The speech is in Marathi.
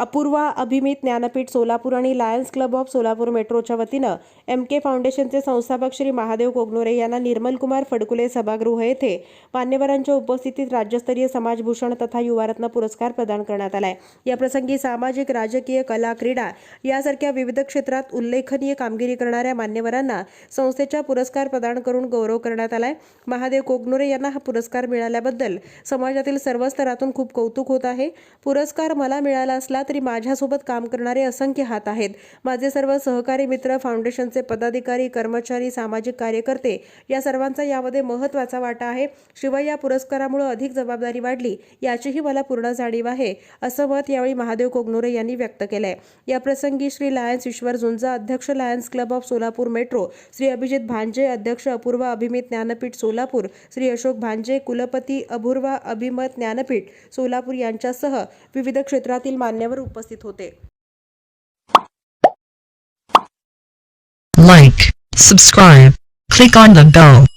अपूर्वा अभिमित ज्ञानपीठ सोलापूर आणि लायन्स क्लब ऑफ सोलापूर मेट्रोच्या वतीनं MK फाउंडेशनचे संस्थापक श्री महादेव कोगनोरे यांना निर्मलकुमार फडकुले सभागृह येथे मान्यवरांच्या उपस्थितीत राज्यस्तरीय समाजभूषण तथा युवारत्न पुरस्कार प्रदान करण्यात आलाय। या प्रसंगी सामाजिक, राजकीय, कला, क्रीडा यासारख्या विविध क्षेत्रात उल्लेखनीय कामगिरी करणाऱ्या मान्यवरांना संस्थेचा पुरस्कार प्रदान करून गौरव करण्यात आलाय। महादेव कोगनोरे यांना हा पुरस्कार मिळाल्याबद्दल समाजातील सर्व स्तरातून खूप कौतुक होत आहे। पुरस्कार मला मिळाला असला तरी माझ्यासोबत काम करणारे असंख्य हात आहेत। माझे सर्व सहकारी मित्र, फाउंडेशनचे पदाधिकारी, कर्मचारी, सामाजिक कार्यकर्ते या सर्वांचा यामध्ये महत्त्वाचा वाटा आहे। शिवाय या पुरस्कारामुळे अधिक जबाबदारी वाढली याचीही मला पूर्ण जाणीव आहे, असं मत यावेळी महादेव कोगनोरे यांनी व्यक्त केलंय। या प्रसंगी श्री लायन्स ईश्वर झुंजा, अध्यक्ष Lions Club of Solapur Metro, Shri Abhijit Bhanje, अध्यक्ष अपूर्वा अभिमित ज्ञानपीठ सोलापूर, श्री अशोक भांजे, कुलपती अपूर्वा अभिमत ज्ञानपीठ सोलापूर यांच्यासह विविध क्षेत्रातील मान्यवर उपस्थित होते। Like, subscribe, click on the bell.